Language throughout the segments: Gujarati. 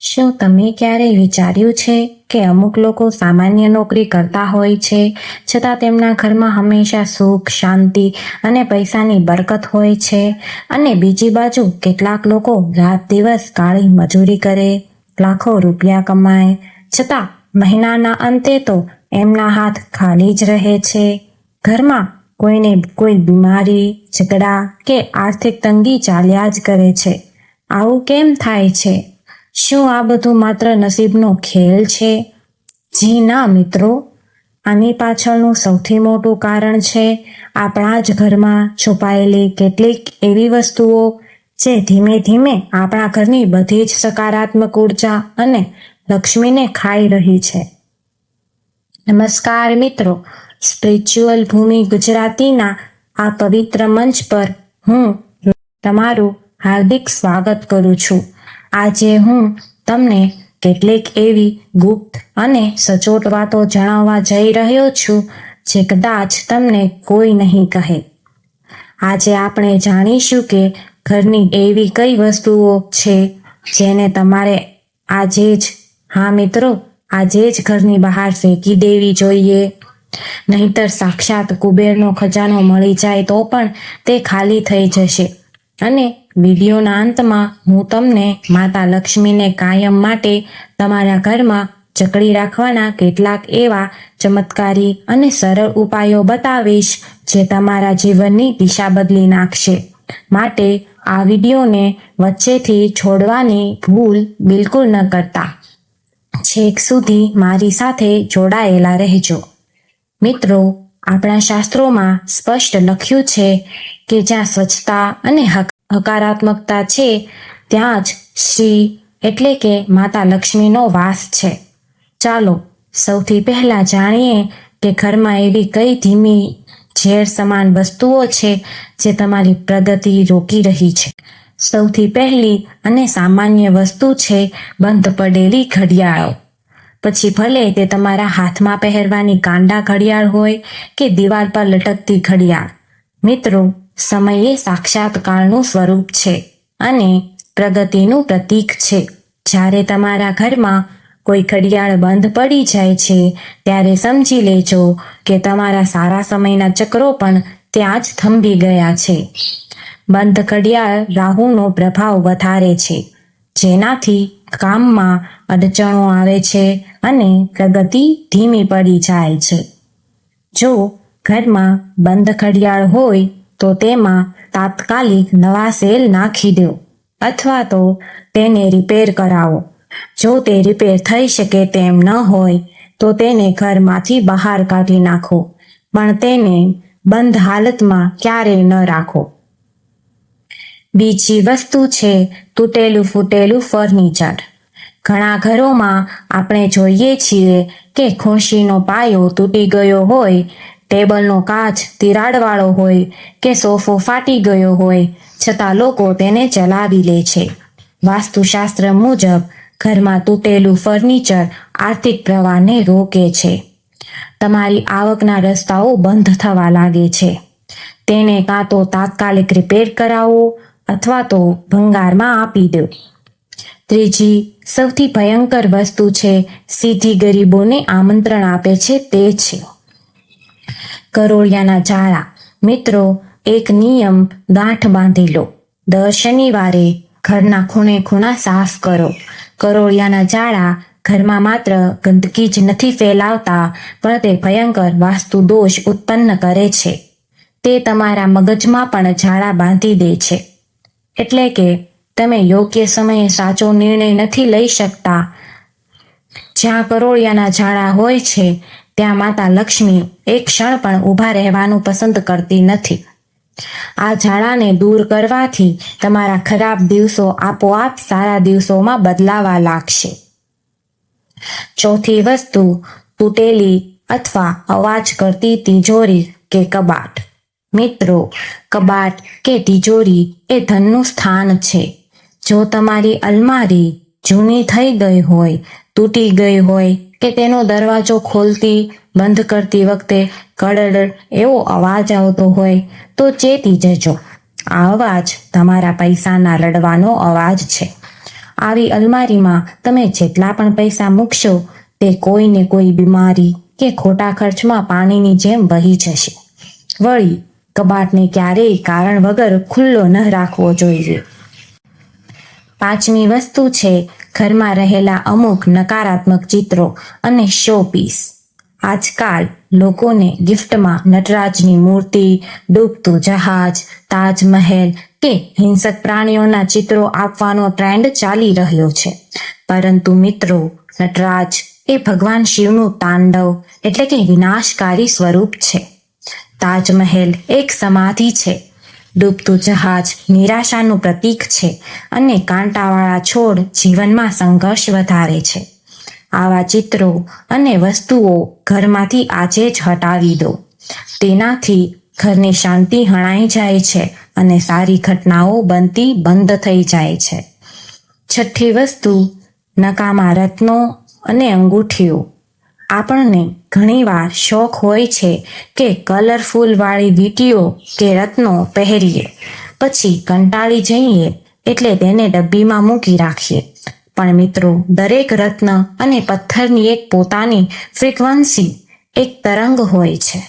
શું તમે ક્યારેય વિચાર્યું છે કે અમુક લોકો સામાન્ય નોકરી કરતા હોય છે છતાં તેમના ઘરમાં હંમેશા સુખ, શાંતિ અને પૈસાની બરકત હોય છે, અને બીજી બાજુ કેટલાક લોકો રાત દિવસ કાળી મજૂરી કરે, લાખો રૂપિયા કમાય, છતાં મહિનાના અંતે તો એમના હાથ ખાલી જ રહે છે. ઘરમાં કોઈને કોઈ બીમારી, ઝઘડા કે આર્થિક તંગી ચાલ્યા જ કરે છે. આવું કેમ થાય છે? શું આ બધું માત્ર નસીબનો ખેલ છે? જી ના મિત્રો, આની પાછળનું સૌથી મોટું કારણ છે આપણા જ ઘરમાં છુપાયેલી કેટલીક એવી વસ્તુઓ જે ધીમે ધીમે આપણા ઘરની બધી જ સકારાત્મક ઉર્જા અને લક્ષ્મીને ખાઈ રહી છે. નમસ્કાર મિત્રો, સ્પિરિચ્યુઅલ ભૂમિ ગુજરાતીના આ પવિત્ર મંચ પર હું તમારું હાર્દિક સ્વાગત કરું છું. આજે હું તમને કેટલીક એવી ગુપ્ત અને સચોટ વાતો જણાવવા જઈ રહ્યો છું જે કદાચ તમને કોઈ નહીં કહે. આજે આપણે જાણીશું કે ઘરની એવી કઈ વસ્તુઓ છે જેને તમારે આજે જ, હા મિત્રો, આજે જ ઘરની બહાર ફેંકી દેવી જોઈએ. નહીંતર સાક્ષાત કુબેરનો ખજાનો મળી જાય તો પણ તે ખાલી થઈ જશે. અને વિડીયોના અંતમાં હું તમને માતા લક્ષ્મીને કાયમ માટે તમારા ઘરમાં જકડી રાખવાના કેટલાક એવા ચમત્કારી અને સરળ ઉપાયો બતાવીશ જે તમારા જીવનની દિશા બદલી નાખશે. માટે આ વિડીયોને વચ્ચેથી છોડવાની ભૂલ બિલકુલ ન કરતા. છેક સુધી મારી સાથે જોડાયેલા રહેજો. મિત્રો, આપણા શાસ્ત્રોમાં સ્પષ્ટ લખ્યું છે કે જ્યાં સ્વચ્છતા અને હકારાત્મકતા છે ત્યાં જ શ્રી એટલે કે માતા લક્ષ્મીનો વાસ છે. ચાલો સૌથી પહેલા જાણીએ કે ઘરમાં એવી કઈ ધીમી ઝેર સમાન વસ્તુઓ છે જે તમારી પ્રગતિ રોકી રહી છે. સૌથી પહેલી અને સામાન્ય વસ્તુ છે બંધ પડેલી ઘડિયાળો. પછી ભલે તે તમારા હાથમાં પહેરવાની કાંડા ઘડિયાળ હોય કે દિવાલ પર લટકતી ઘડિયાળ. મિત્રો, સમય એ સાક્ષાત કાળનું સ્વરૂપ છે અને પ્રગતિનું પ્રતીક છે. જ્યારે તમારા ઘરમાં કોઈ ઘડિયાળ બંધ પડી જાય છે ત્યારે સમજી લેજો કે તમારા સારા સમયના ચક્રો પણ ત્યાં જ થંભી ગયા છે. બંધ ઘડિયાળ રાહુનો પ્રભાવ વધારે છે, જેનાથી કામમાં અડચણો આવે છે અને પ્રગતિ ધીમી પડી જાય છે. જો ઘરમાં બંધ ઘડિયાળ હોય તો તેમાં તાત્કાલિક નવા સેલ નાખી દો અથવા તો તેને રિપેર કરાવો. જો તે રિપેર થઈ શકે તેમ ન હોય તો તેને ઘરમાંથી બહાર કાઢી નાખો, પણ તેને બંધ હાલતમાં ક્યારેય ન રાખો. બીજી વસ્તુ છે તૂટેલું ફૂટેલું ફર્નિચર. ઘણા ઘરોમાં આપણે જોઈએ છીએ કે ખુરશીનો પાયો તૂટી ગયો હોય, ટેબલનો કાચ તિરાડવાળો હોય કે સોફો ફાટી ગયો હોય, છતાં લોકો તેને ચલાવી લે છે. વાસ્તુશાસ્ત્ર મુજબ ઘરમાં તૂટેલું ફર્નિચર આર્થિક પ્રવાહને રોકે છે. તમારી આવકના રસ્તાઓ બંધ થવા લાગે છે. તેને કાં તો તાત્કાલિક રિપેર કરાવો અથવા તો ભંગારમાં આપી દો. ત્રીજી સૌથી ભયંકર વસ્તુ છે સીધી ગરીબોને આમંત્રણ આપે છે તે છે કરોળિયાના જાળા. મિત્રો, એક નિયમ ગાંઠ બાંધી લો. દર શનિવારે ઘરના ખૂણે ખૂણા સાફ કરો. કરોળિયાના જાળા ઘરમાં માત્ર ગંદકી જ નથી ફેલાવતા, પણ તે ભયંકર વાસ્તુ દોષ ઉત્પન્ન કરે છે. તે તમારા મગજમાં પણ જાળા બાંધી દે છે. એટલે કે તમે યોગ્ય સમયે સાચો નિર્ણય નથી લઈ શકતા. જ્યાં કરોળિયાના જાળા હોય છે ત્યાં માતા લક્ષ્મી એક ક્ષણ પણ ઊભા રહેવાનું પસંદ કરતી નથી. આ જાળાને દૂર કરવાથી તમારા ખરાબ દિવસો આપોઆપ સારા દિવસોમાં બદલાવા લાગશે. ચોથી વસ્તુ તૂટેલી અથવા અવાજ કરતી તિજોરી કે કબાટ. મિત્રો, કબાટ કે તિજોરી એ ધનનું સ્થાન છે. જો તમારી અલમારી જૂની થઈ ગઈ હોય, તૂટી ગઈ હોય કે તેનો દરવાજો ખોલતી બંધ કરતી વખતે કડડ એવો અવાજ આવતો હોય તો ચેતી જજો. આ અવાજ તમારા પૈસાના રડવાનો અવાજ છે. આવી અલમારીમાં તમે જેટલા પણ પૈસા મૂકશો તે કોઈને કોઈ બીમારી કે ખોટા ખર્ચમાં પાણીની જેમ વહી જશે. વળી કબાટને ક્યારેય કારણ વગર ખુલ્લો ન રાખવો જોઈએ. 5મી વસ્તુ છે ઘરમાં રહેલા અમુક નકારાત્મક ચિત્રો અને શો પીસ. આજકાલ લોકોને ગિફ્ટમાં નટરાજની મૂર્તિ, ડૂબતું જહાજ, તાજમહેલ કે હિંસક પ્રાણીઓના ચિત્રો આપવાનો ટ્રેન્ડ ચાલી રહ્યો છે. પરંતુ મિત્રો, નટરાજ એ ભગવાન શિવનું તાંડવ એટલે કે વિનાશકારી સ્વરૂપ છે. તાજમહેલ એક સમાધિ છે, ડૂબતું જહાજ નિરાશાનું પ્રતીક છે અને કાંટાવાળા છોડ જીવનમાં સંઘર્ષ વધારે છે. આવા ચિત્રો અને વસ્તુઓ ઘરમાંથી આજે જ હટાવી દો. તેનાથી ઘરની શાંતિ હણાઈ જાય છે અને સારી ઘટનાઓ બનતી બંધ થઈ જાય છે. 6ઠ્ઠી વસ્તુ, નકામા રત્નો અને અંગૂઠીઓ. આપણને ઘણીવાર શોખ હોય છે કે કલરફુલ વાળી વીંટીઓ કે રત્નો પહેરીએ, પછી કંટાળી જઈએ એટલે તેને ડબ્બીમાં મૂકી રાખીએ. પણ મિત્રો, દરેક રત્ન અને પથ્થરની એક પોતાની ફ્રીક્વન્સી, એક તરંગ હોય છે.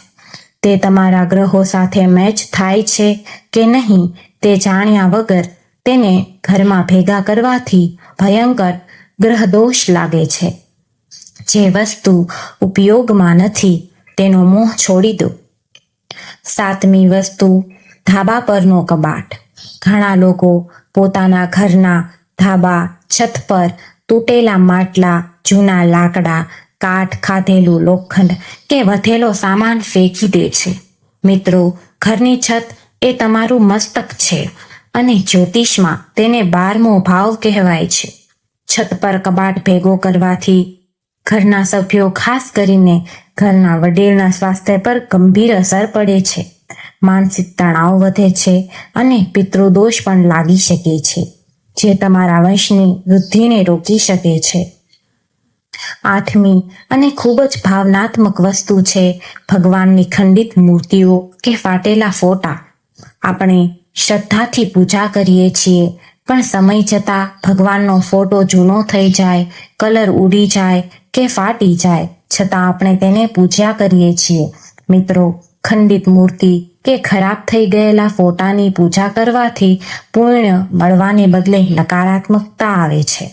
તે તમારા ગ્રહો સાથે મેચ થાય છે કે નહીં તે જાણ્યા વગર તેને ઘરમાં ભેગા કરવાથી ભયંકર ગ્રહદોષ લાગે છે. જે વસ્તુ ઉપયોગમાં નથી તેનો મોહ છોડી દો. 7મી વસ્તુ, ધાબા પરનો કબાટ. ઘણા લોકો પોતાના ઘરના ધાબા, છત પર તૂટેલા માટલા, જૂના લાકડા, કાટ ખાધેલું લોખંડ કે વધેલો સામાન ફેંકી દે છે. મિત્રો, ઘરની છત એ તમારું મસ્તક છે અને જ્યોતિષમાં તેને 12મો ભાવ કહેવાય છે. છત પર કબાટ ભેગો કરવાથી ઘરના સભ્યો, ખાસ કરીને ઘરના વડીલના સ્વાસ્થ્ય પર ગંભીર અસર પડે છે. માનસિક તણાવ વધે છે અને પિતૃદોષ પણ લાગી શકે છે, જે તમારા વંશની વૃદ્ધિને રોકી શકે છે. 8મી અને ખૂબ જ ભાવનાત્મક વસ્તુ છે ભગવાનની ખંડિત મૂર્તિઓ કે ફાટેલા ફોટા. આપણે શ્રદ્ધાથી પૂજા કરીએ છીએ, પણ સમય જતાં ભગવાનનો ફોટો જૂનો થઈ જાય, કલર ઉડી જાય કે ફાટી જાય, છતાં આપણે તેને પૂજ્યા કરીએ છીએ. મિત્રો, ખંડિત મૂર્તિ કે ખરાબ થઈ ગયેલા ફોટાની પૂજા કરવાથી પુણ્ય મળવાને બદલે નકારાત્મકતા આવે છે.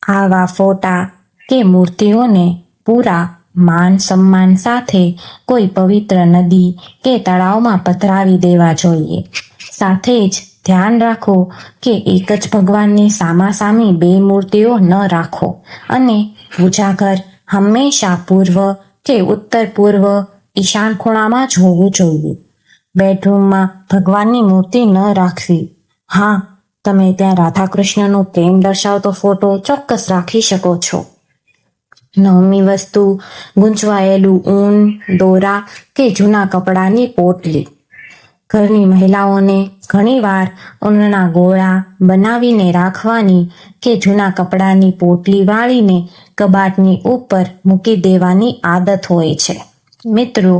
આવા ફોટા કે મૂર્તિઓને પૂરા માન સન્માન સાથે કોઈ પવિત્ર નદી કે તળાવમાં પધરાવી દેવા જોઈએ. સાથે જ ધ્યાન રાખો કે એક જ ભગવાનની સામાસામી 2 મૂર્તિઓ ન રાખો અને પૂજાઘર હંમેશા પૂર્વ કે ઉત્તર પૂર્વ ઈશાન ખૂણામાં જ હોવું જોઈએ. બેડરૂમમાં ભગવાનની મૂર્તિ ન રાખવી. હા, તમે ત્યાં રાધાકૃષ્ણનો પ્રેમ દર્શાવતો ફોટો ચોક્કસ રાખી શકો છો. 9મી વસ્તુ, ગૂંચવાયેલું ઊન, દોરા કે જૂના કપડાની પોટલી. ઘરની મહિલાઓને ઘણીવાર ઊનના ગોળા બનાવીને રાખવાની કે જૂના કપડાની પોટલી વાળીને કબાટની ઉપર મૂકી દેવાની આદત હોય છે. મિત્રો,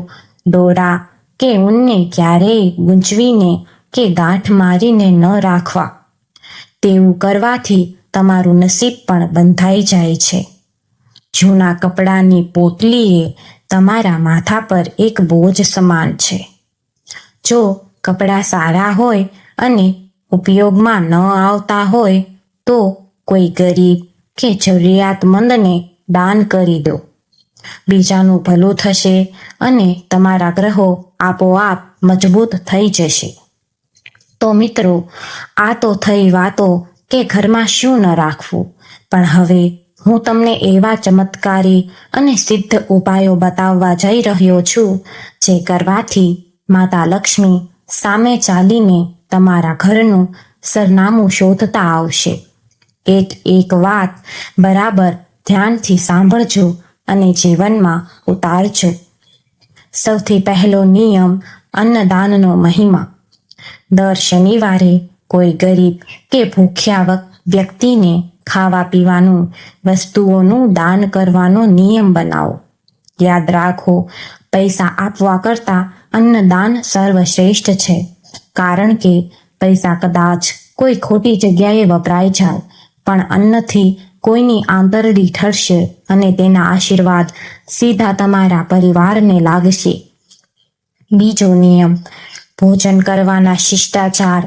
દોરા કે ઊનને ક્યારેય ગૂંચવીને કે ગાંઠ મારીને ન રાખવા. તેવું કરવાથી તમારું નસીબ પણ બંધાઈ જાય છે. જૂના કપડાની પોટલી એ તમારા માથા પર એક બોજ સમાન છે. જો કપડાં સારા હોય અને ઉપયોગમાં ન આવતા હોય તો કોઈ ગરીબ કે જરૂરિયાતમંદને દાન કરી દો. બીજાનું ભલું થશે અને તમારા ગ્રહો આપોઆપ મજબૂત થઈ જશે. તો મિત્રો, આ તો થઈ વાતો કે ઘરમાં શું ન રાખવું, પણ હવે હું તમને એવા ચમત્કારી અને સિદ્ધ ઉપાયો બતાવવા જઈ રહ્યો છું જે કરવાથી માતા લક્ષ્મી સામે ચાલીને તમારા ઘરનું સરનામું શોધતા આવશે. એક વાત બરાબર ધ્યાનથી સાંભળજો અને જીવનમાં ઉતારજો. સૌથી પહેલો નિયમ, અન્નદાનનો મહિમા. દર શનિવારે કોઈ ગરીબ કે ભૂખ્યા વ્યક્તિને ખાવા પીવાનું વસ્તુઓનું દાન કરવાનો નિયમ બનાવો. યાદ રાખો, પૈસા આપવા કરતાં અન્નદાન સર્વશ્રેષ્ઠ છે, કારણ કે પૈસા કદાચ કોઈ ખોટી જગ્યાએ વપરાઈ જાય પણ અન્નથી કોઈની આંતરડી ઠરશે અને તેના આશીર્વાદ સીધા તમારા પરિવારને લાગશે. બીજો નિયમ, ભોજન કરવાના શિષ્ટાચાર.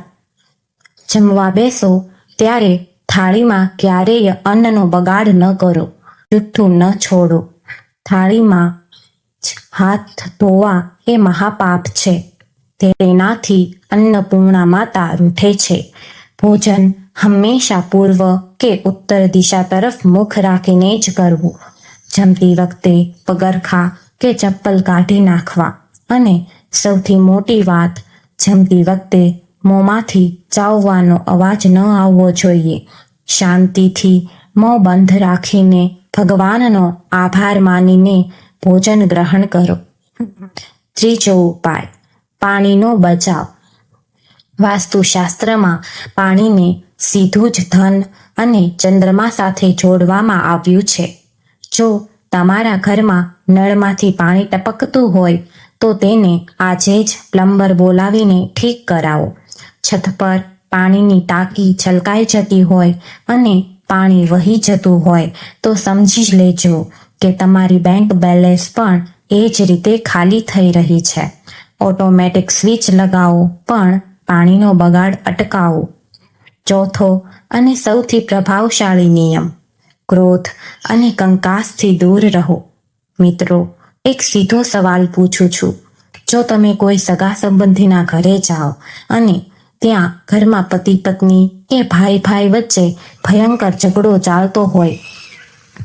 જમવા બેસો ત્યારે થાળીમાં ક્યારેય અન્નનો બગાડ ન કરો, જૂઠું ન છોડો. થાળીમાં જ હાથ ધોવા એ મહાપાપ છે. તેનાથી અન્નપૂર્ણા માતા રૂઠે છે. ભોજન હંમેશા પૂર્વ કે ઉત્તર દિશા તરફ મુખ રાખીને જ કરવું. જમતી વખતે પગરખા કે ચપ્પલ કાઢી નાખવા. અને સૌથી મોટી વાત, જમતી વખતે મોંમાંથી ચાવવાનો અવાજ ન આવવો જોઈએ. શાંતિથી મોં બંધ રાખીને ભગવાનનો આભાર માનીને ભોજન ગ્રહણ કરો. ત્રીજો ઉપાય, પાણીનો બચાવ. વાસ્તુશાસ્ત્રમાં પાણીને સીધું જ ધન અને ચંદ્રમા સાથે જોડવામાં આવ્યું છે. જો તમારા ઘરમાં નળમાંથી પાણી ટપકતું હોય તો તેને આજે જ પ્લમ્બર બોલાવીને ઠીક કરાવો. છત પર પાણીની ટાંકી છલકાઈ જતી હોય અને પાણી વહી જતું હોય તો સમજી જ લેજો કે તમારી બેંક બેલેન્સ પણ એ જ રીતે ખાલી થઈ રહી છે. ઓટોમેટિક સ્વિચ લગાવો પણ પાણીનો બગાડ અટકાવો. ચોથો અને સૌથી પ્રભાવશાળી નિયમ, ક્રોધ અને કંકાસથી દૂર રહો. મિત્રો, એક સીધો સવાલ પૂછું છું. જો તમે કોઈ સગા સંબંધીના ઘરે જાઓ અને ત્યાં ઘરમાં પતિ પત્ની કે ભાઈ ભાઈ વચ્ચે ભયંકર ઝઘડો ચાલતો હોય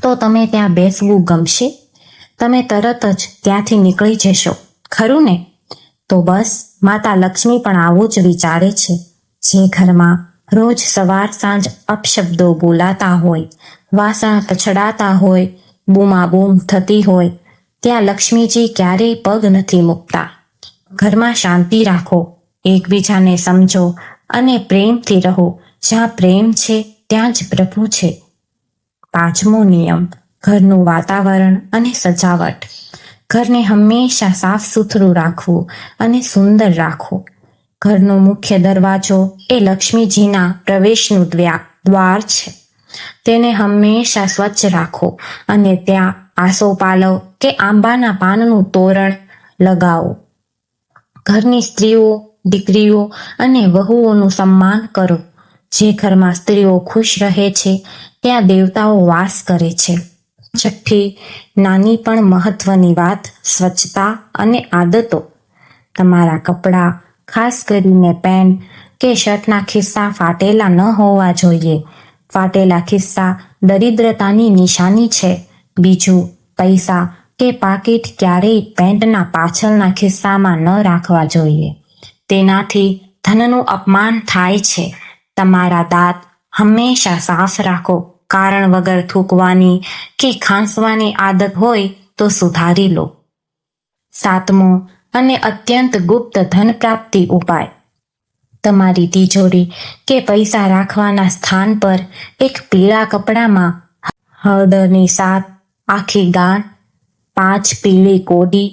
તો તમે ત્યાં બેસવું ગમશે? તમે તરત જ ત્યાંથી નીકળી જશો, ખરું ને? તો બસ માતા લક્ષ્મી પણ આવું જ વિચારે છે. જે ઘરમાં રોજ સવાર સાંજ અપશબ્દો બોલાતા હોય, વાસણ પછડાતા હોય, બૂમાબૂમ થતી હોય, ત્યાં લક્ષ્મીજી ક્યારેય પગ નથી મૂકતા. ઘરમાં શાંતિ રાખો, એકબીજાને સમજો અને પ્રેમથી રહો. જ્યાં પ્રેમ છે ત્યાં જ પ્રભુ છે. પાંચમો નિયમ, ઘરનું વાતાવરણ અને સજાવટ. ઘરને હંમેશા સાફ સુથરું રાખવું અને સુંદર રાખવું. ઘરનો મુખ્ય દરવાજો એ લક્ષ્મીજીના પ્રવેશનું દ્વાર છે. તેને હંમેશા સ્વચ્છ રાખો અને ત્યાં આસોપાલવ કે આંબાના પાનનું તોરણ લગાવો. ઘરની સ્ત્રીઓ, દીકરીઓ અને વહુઓનું સન્માન કરો. જે ઘરમાં સ્ત્રીઓ ખુશ રહે છે ત્યાં દેવતાઓ વાસ કરે છે. છઠ્ઠી નાની પણ મહત્વની વાત, સ્વચ્છતા અને આદતો. તમારા કપડાં, ખાસ કરીને પેન્ટ કે શર્ટના ખિસ્સા ફાટેલા ન હોવા જોઈએ. ફાટેલા ખિસ્સા દરિદ્રતાની નિશાની છે. બીજું, પૈસા કે પાકીટ ક્યારેય પેન્ટના પાછળના ખિસ્સામાં ન રાખવા જોઈએ. તેનાથી ધનનું અપમાન થાય છે. તમારા દાંત હંમેશા સાફ રાખો. કારણ વગર થૂંકવાની કે ખાંસવાની આદત હોય તો સુધારી લો. સાતમો અને અત્યંત ગુપ્ત ધન પ્રાપ્તિ ઉપાય. તમારી તિજોરી કે પૈસા રાખવાના સ્થાન પર એક પીળા કપડામાં હળદરની 7 આખી ગાંઠ, 5 પીળી કોડી,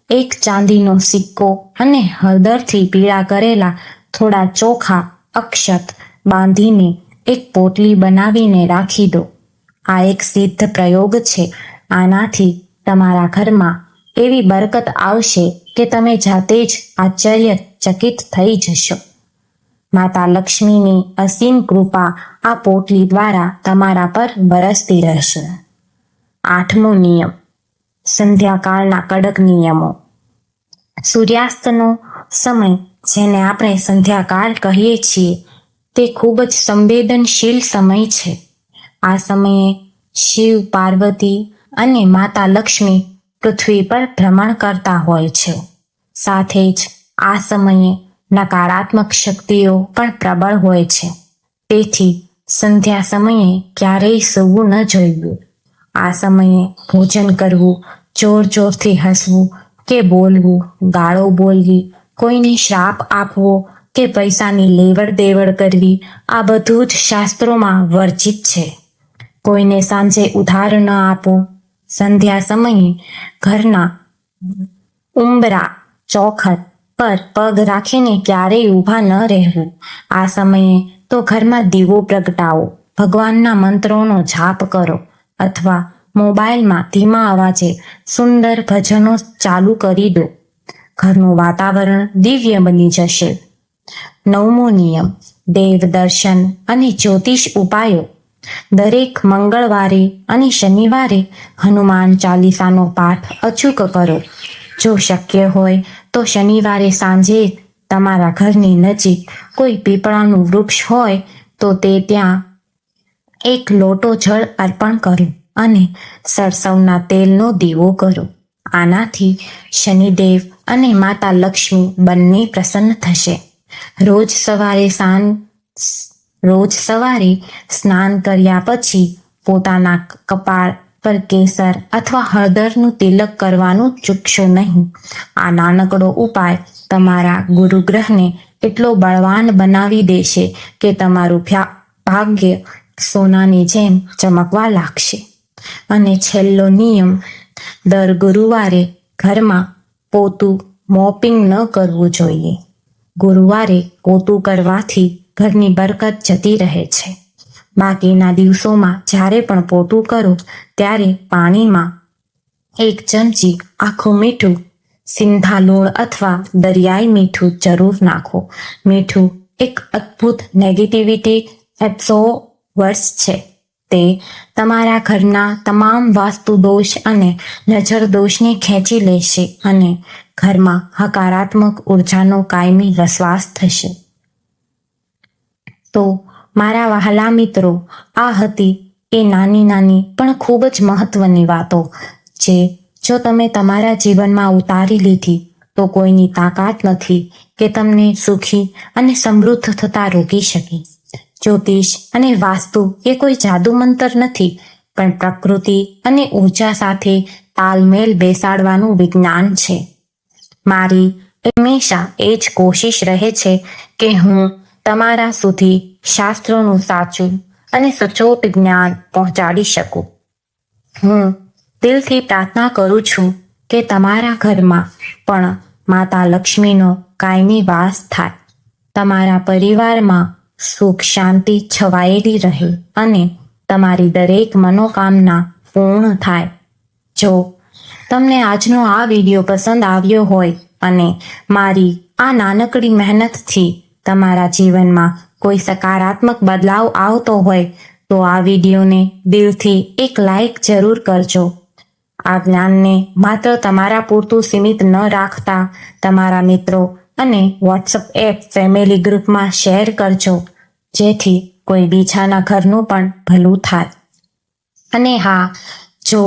1 ચાંદીનો સિક્કો અને હળદરથી પીળા કરેલા થોડા ચોખા અક્ષત બાંધીને એક પોટલી બનાવીને રાખી દો. આ એક સિદ્ધ પ્રયોગ છે. આનાથી તમારા ઘરમાં એવી બરકત આવશે કે તમે જાતે જ આશ્ચર્યચકિત થઈ જશો. માતા લક્ષ્મીની અસીમ કૃપા આ પોટલી દ્વારા તમારા પર બરસતી રહેશે. આઠમો નિયમ, સંધ્યાકાળના કડક નિયમો. સૂર્યાસ્તનો સમય, જેને આપણે સંધ્યાકાળ કહીએ છીએ, તે ખૂબ જ સંવેદનશીલ સમય છે. આ સમયે શિવ, પાર્વતી અને માતા લક્ષ્મી પૃથ્વી પર ભ્રમણ કરતા હોય છે. સાથે જ આ સમયે નકારાત્મક શક્તિઓ પણ પ્રબળ હોય છે. તેથી સંધ્યા સમયે ક્યારેય સૂવું ન જોઈએ. આ સમયે ભોજન કરવું, જોર જોરથી હસવું કે બોલવું, ગાળો બોલવી, કોઈને શ્રાપ આપવો કે પૈસાની લેવડ દેવડ કરવી, આ બધું જ શાસ્ત્રોમાં વર્જિત છે. કોઈને સાંજે ઉધાર ન આપો. સંધ્યા સમયે ઘરના ઉંબરા ચોખટ પર પગ રાખીને ક્યારેય ઊભા ન રહેવું. આ સમયે તો ઘરમાં દીવો પ્રગટાવો, ભગવાનના મંત્રોનો જાપ કરો અથવા મોબાઈલમાં ધીમા અવાજે સુંદર ભજનો ચાલુ કરી દો. ઘરનું વાતાવરણ દિવ્ય બની જશે. 9મો નિયમ, દેવ દર્શન અને જ્યોતિષ ઉપાયો. દરેક મંગળવારે અને શનિવારે હનુમાન ચાલીસાનો પાઠ અચૂક કરો. જો શક્ય હોય તો શનિવારે સાંજે તમારા ઘરની નજીક કોઈ પીપળાનું વૃક્ષ હોય તો તે ત્યાં એક લોટો જળ અર્પણ કરો અને સરસવના તેલનો દીવો કરો. આનાથી શનિદેવ અને માતા લક્ષ્મી બંને પ્રસન્ન થશે. રોજ સવારે સ્નાન કર્યા પછી પોતાના કપાળ પર કેસર અથવા હળદરનું તિલક કરવાનું ચૂકશો નહીં. આ નાનકડો ઉપાય તમારા ગુરુગ્રહને એટલો બળવાન બનાવી દેશે કે તમારું ભાગ્ય સોનાની જેમ ચમકવા લાગશે. અને છેલ્લો નિયમ, દર ગુરુવારે ઘરમાં પોતું મોપિંગ ન કરવું જોઈએ. ગુરુવારે પોતું કરવાથી ઘરની બરકત જતી રહે છે. બાકીના દિવસોમાં જ્યારે પણ પોતું કરો ત્યારે પાણીમાં 1 ચમચી આખું મીઠું, સિંધા લૂણ અથવા દરિયાઈ મીઠું જરૂર નાખો. મીઠું એક અદ્ભુત નેગેટિવિટી એબ્સોર્બર્સ છે. તે તમારા ઘરના તમામ વાસ્તુ દોષ અને નજર દોષને ખેંચી લેશે અને ઘરમાં હકારાત્મક ઉર્જાનો કાયમી વસવાટ થશે. તો મારા વહાલા મિત્રો, આ હતી એ નાની પણ ખૂબ જ મહત્વની વાતો જે જો તમે તમારા જીવનમાં ઉતારી લીધી તો કોઈની તાકાત નથી કે તમને સુખી અને સમૃદ્ધ થતા રોકી શકે. જ્યોતિષ અને વાસ્તુ એ કોઈ જાદુ મંતર નથી, પણ પ્રકૃતિ અને ઊર્જા સાથે તાલમેલ બેસાડવાનું વિજ્ઞાન છે. મારી હંમેશા એ જ કોશિશ રહે છે કે હું તમારા સુધી શાસ્ત્રોનું સાચું અને સચોટ જ્ઞાન પહોંચાડી શકું. હું દિલથી પ્રાર્થના કરું છું કે તમારા ઘરમાં પણ માતા લક્ષ્મીનો કાયમી વાસ થાય. તમારા પરિવારમાં સુખ શાંતિ છવાયેલી રહે અને તમારી દરેક મનોકામના પૂર્ણ થાય. જો તમને આજનો આ વિડીયો પસંદ આવ્યો હોય અને મારી આ નાનકડી મહેનતથી તમારા જીવનમાં કોઈ સકારાત્મક બદલાવ આવતો હોય તો આ વિડીયોને દિલથી એક લાઈક જરૂર કરજો. આ જ્ઞાનને માત્ર તમારા પૂરતું સીમિત ન રાખતા તમારા મિત્રો અને વોટ્સઅપ એપ ફેમિલી ગ્રુપમાં શેર કરજો, જેથી કોઈ બીજાના ઘરનું પણ ભલું થાય. અને હા, જો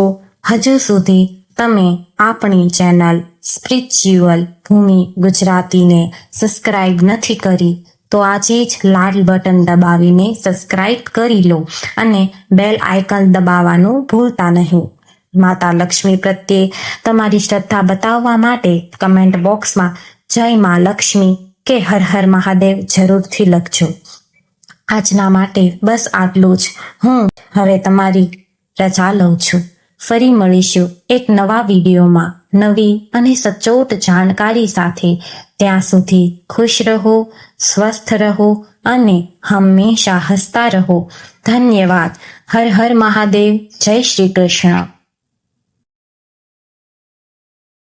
હજુ સુધી તમે આપણી ચેનલ સ્પિરિચ્યુઅલ ભૂમિ ગુજરાતીને સબસ્ક્રાઇબ નથી કરી તો આજે જ લાલ બટન દબાવીને સબસ્ક્રાઇબ કરી લો અને બેલ આઇકન દબાવવાનું ભૂલતા નહીં. માતા લક્ષ્મી પ્રત્યે તમારી શ્રદ્ધા બતાવવા માટે કમેન્ટ બોક્સમાં જય મા લક્ષ્મી કે હર હર મહાદેવ જરૂરથી લખજો. આજના માટે બસ આટલું જ. હું હવે તમારી રજા લઉં છું. ફરી મળીશું એક નવા વિડીયોમાં નવી અને સચોટ જાણકારી સાથે. ત્યાં સુધી ખુશ રહો, સ્વસ્થ રહો અને હંમેશા હસતા રહો. ધન્યવાદ. હર હર મહાદેવ. જય શ્રી કૃષ્ણ.